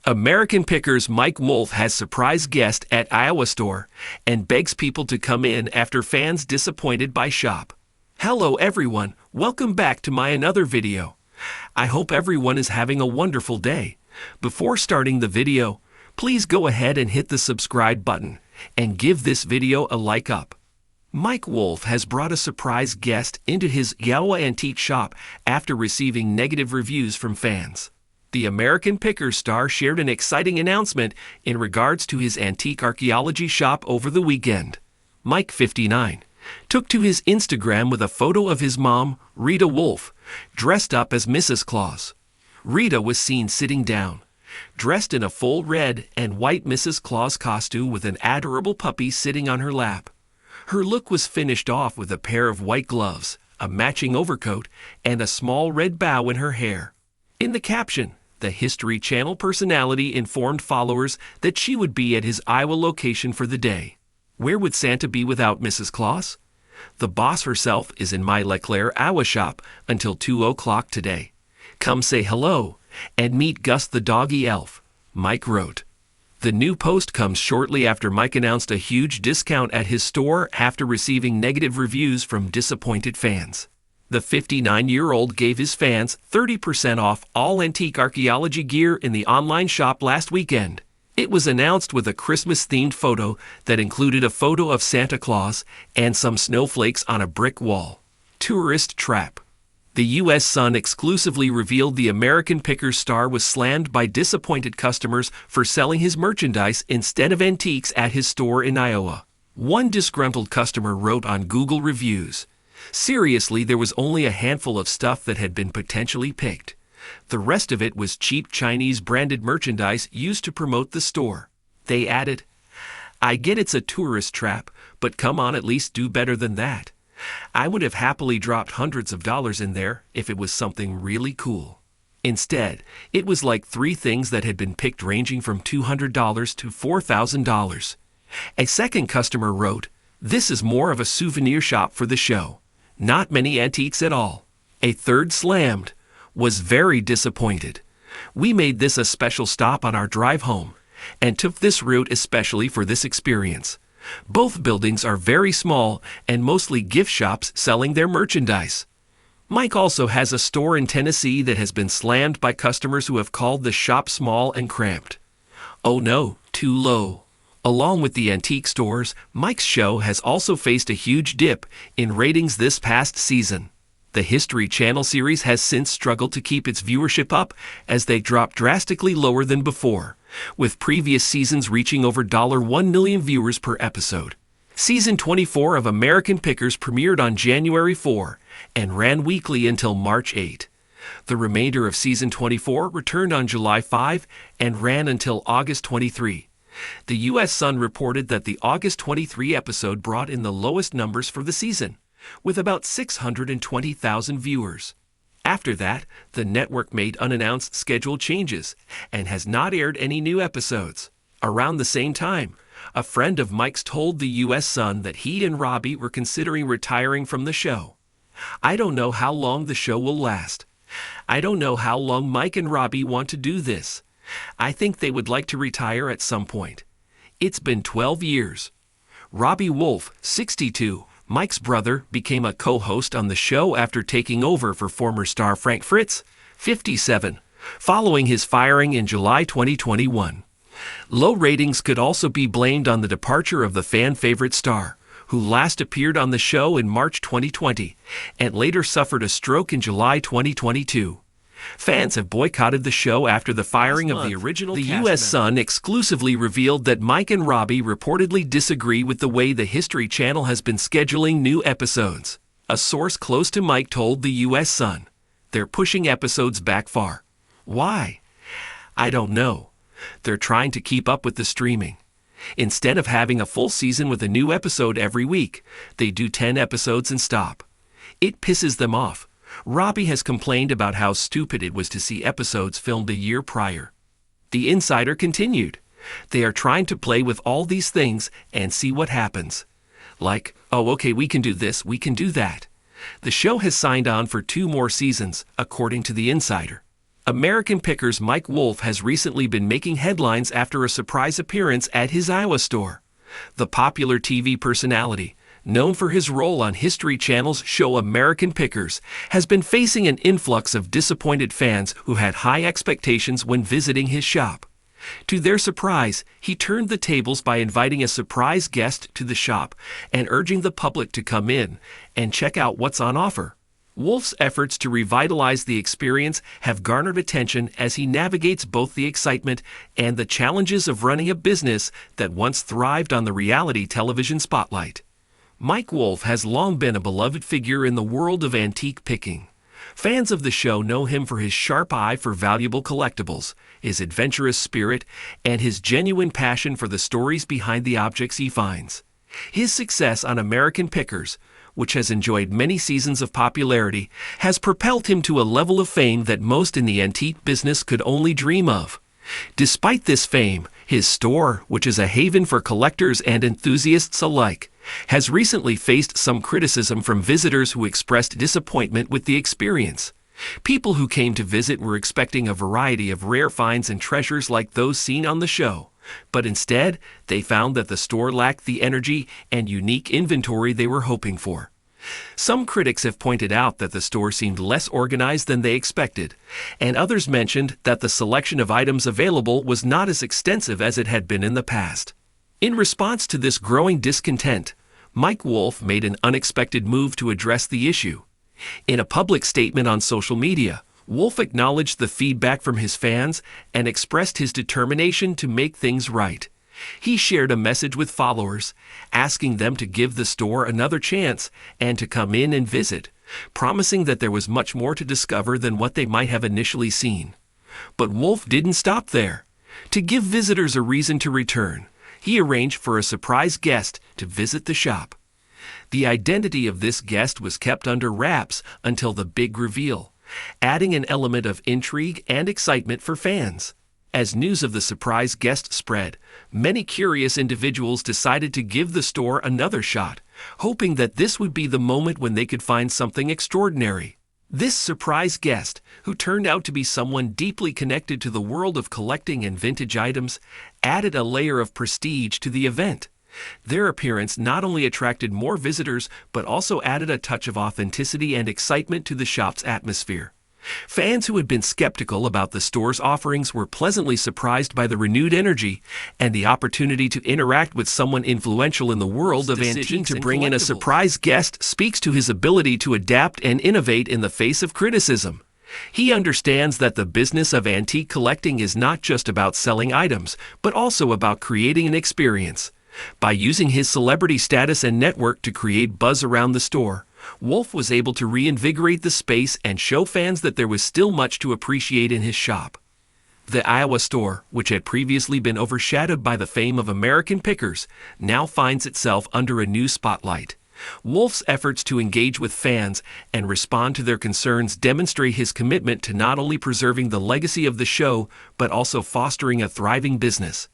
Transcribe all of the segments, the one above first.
American Pickers Mike Wolfe has surprise guest at Iowa store and begs people to come in after fans disappointed by shop. Hello everyone, welcome back to my another video. I hope everyone is having a wonderful day. Before starting the video, please go ahead and hit the subscribe button and give this video a like up. Mike Wolfe has brought a surprise guest into his Iowa antique shop after receiving negative reviews from fans. The American Pickers star shared an exciting announcement in regards to his antique archaeology shop over the weekend. Mike, 59, took to his Instagram with a photo of his mom, Rita Wolfe, dressed up as Mrs. Claus. Rita was seen sitting down, dressed in a full red and white Mrs. Claus costume with an adorable puppy sitting on her lap. Her look was finished off with a pair of white gloves, a matching overcoat, and a small red bow in her hair. In the caption, the History Channel personality informed followers that she would be at his Iowa location for the day. Where would Santa be without Mrs. Claus? The boss herself is in my LeClaire, Iowa shop until 2 o'clock today. Come say hello and meet Gus the doggy elf, Mike wrote. The new post comes shortly after Mike announced a huge discount at his store after receiving negative reviews from disappointed fans. The 59-year-old gave his fans 30% off all antique archaeology gear in the online shop last weekend. It was announced with a Christmas-themed photo that included a photo of Santa Claus and some snowflakes on a brick wall. Tourist trap. The U.S. Sun exclusively revealed the American Pickers star was slammed by disappointed customers for selling his merchandise instead of antiques at his store in Iowa. One disgruntled customer wrote on Google Reviews, "Seriously, there was only a handful of stuff that had been potentially picked. The rest of it was cheap Chinese branded merchandise used to promote the store." They added, "I get it's a tourist trap, but come on, at least do better than that. I would have happily dropped hundreds of dollars in there if it was something really cool. Instead, it was like 3 things that had been picked ranging from $200 to $4,000. A second customer wrote, "This is more of a souvenir shop for the show. Not many antiques at all." A third slammed, "Was very disappointed. We made this a special stop on our drive home and took this route especially for this experience. Both buildings are very small and mostly gift shops selling their merchandise." Mike also has a store in Tennessee that has been slammed by customers who have called the shop small and cramped. Oh no, too low. Along with the antique stores, Mike's show has also faced a huge dip in ratings this past season. The History Channel series has since struggled to keep its viewership up as they dropped drastically lower than before, with previous seasons reaching over 1 million viewers per episode. Season 24 of American Pickers premiered on January 4 and ran weekly until March 8. The remainder of Season 24 returned on July 5 and ran until August 23. The U.S. Sun reported that the August 23 episode brought in the lowest numbers for the season, with about 620,000 viewers. After that, the network made unannounced schedule changes and has not aired any new episodes. Around the same time, a friend of Mike's told the U.S. Sun that he and Robbie were considering retiring from the show. "I don't know how long the show will last. I don't know how long Mike and Robbie want to do this. I think they would like to retire at some point. It's been 12 years. Robbie Wolfe, 62, Mike's brother, became a co-host on the show after taking over for former star Frank Fritz, 57, following his firing in July 2021. Low ratings could also be blamed on the departure of the fan-favorite star, who last appeared on the show in March 2020 and later suffered a stroke in July 2022. Fans have boycotted the show after the firing of the original cast member. The U.S. Sun exclusively revealed that Mike and Robbie reportedly disagree with the way the History Channel has been scheduling new episodes. A source close to Mike told the U.S. Sun, "They're pushing episodes back far. Why? I don't know. They're trying to keep up with the streaming. Instead of having a full season with a new episode every week, they do 10 episodes and stop. It pisses them off." Robbie has complained about how stupid it was to see episodes filmed a year prior. The insider continued, "They are trying to play with all these things and see what happens. Like, oh okay, we can do this, we can do that." The show has signed on for 2 more seasons, according to the insider. American Pickers Mike Wolfe has recently been making headlines after a surprise appearance at his Iowa store. The popular TV personality, known for his role on History Channel's show American Pickers, has been facing an influx of disappointed fans who had high expectations when visiting his shop. To their surprise, he turned the tables by inviting a surprise guest to the shop and urging the public to come in and check out what's on offer. Wolfe's efforts to revitalize the experience have garnered attention as he navigates both the excitement and the challenges of running a business that once thrived on the reality television spotlight. Mike Wolfe has long been a beloved figure in the world of antique picking. Fans of the show know him for his sharp eye for valuable collectibles, his adventurous spirit, and his genuine passion for the stories behind the objects he finds. His success on American Pickers, which has enjoyed many seasons of popularity, has propelled him to a level of fame that most in the antique business could only dream of. Despite this fame, his store, which is a haven for collectors and enthusiasts alike, has recently faced some criticism from visitors who expressed disappointment with the experience. People who came to visit were expecting a variety of rare finds and treasures like those seen on the show, but instead, they found that the store lacked the energy and unique inventory they were hoping for. Some critics have pointed out that the store seemed less organized than they expected, and others mentioned that the selection of items available was not as extensive as it had been in the past. In response to this growing discontent, Mike Wolfe made an unexpected move to address the issue. In a public statement on social media, Wolfe acknowledged the feedback from his fans and expressed his determination to make things right. He shared a message with followers, asking them to give the store another chance and to come in and visit, promising that there was much more to discover than what they might have initially seen. But Wolfe didn't stop there. To give visitors a reason to return, he arranged for a surprise guest to visit the shop. The identity of this guest was kept under wraps until the big reveal, adding an element of intrigue and excitement for fans. As news of the surprise guest spread, many curious individuals decided to give the store another shot, hoping that this would be the moment when they could find something extraordinary. This surprise guest, who turned out to be someone deeply connected to the world of collecting and vintage items, added a layer of prestige to the event. Their appearance not only attracted more visitors, but also added a touch of authenticity and excitement to the shop's atmosphere. Fans who had been skeptical about the store's offerings were pleasantly surprised by the renewed energy and the opportunity to interact with someone influential in the world of antiques. To bring in a surprise guest speaks to his ability to adapt and innovate in the face of criticism. He understands that the business of antique collecting is not just about selling items, but also about creating an experience. By using his celebrity status and network to create buzz around the store, Wolfe was able to reinvigorate the space and show fans that there was still much to appreciate in his shop. The Iowa store, which had previously been overshadowed by the fame of American Pickers, now finds itself under a new spotlight. Wolfe's efforts to engage with fans and respond to their concerns demonstrate his commitment to not only preserving the legacy of the show, but also fostering a thriving business.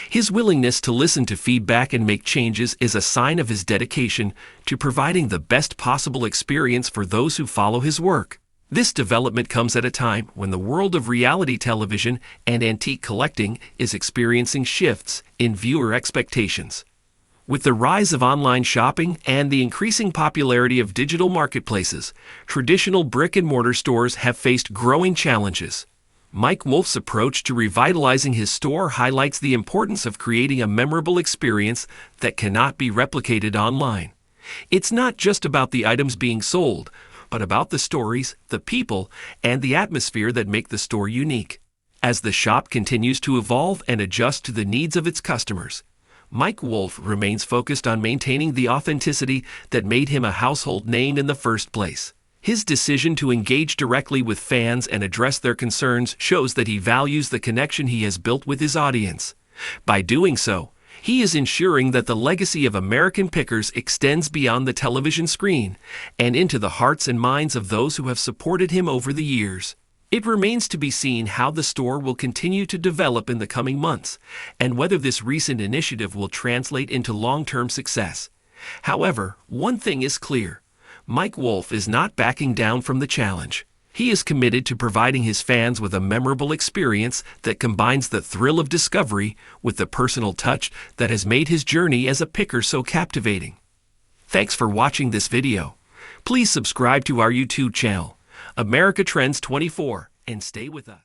His willingness to listen to feedback and make changes is a sign of his dedication to providing the best possible experience for those who follow his work. This development comes at a time when the world of reality television and antique collecting is experiencing shifts in viewer expectations. With the rise of online shopping and the increasing popularity of digital marketplaces, traditional brick-and-mortar stores have faced growing challenges. Mike Wolfe's approach to revitalizing his store highlights the importance of creating a memorable experience that cannot be replicated online. It's not just about the items being sold, but about the stories, the people, and the atmosphere that make the store unique. As the shop continues to evolve and adjust to the needs of its customers, Mike Wolfe remains focused on maintaining the authenticity that made him a household name in the first place. His decision to engage directly with fans and address their concerns shows that he values the connection he has built with his audience. By doing so, he is ensuring that the legacy of American Pickers extends beyond the television screen and into the hearts and minds of those who have supported him over the years. It remains to be seen how the store will continue to develop in the coming months, and whether this recent initiative will translate into long-term success. However, one thing is clear. Mike Wolfe is not backing down from the challenge. He is committed to providing his fans with a memorable experience that combines the thrill of discovery with the personal touch that has made his journey as a picker so captivating. Thanks for watching this video. Please subscribe to our YouTube channel, America Trends 24, and stay with us.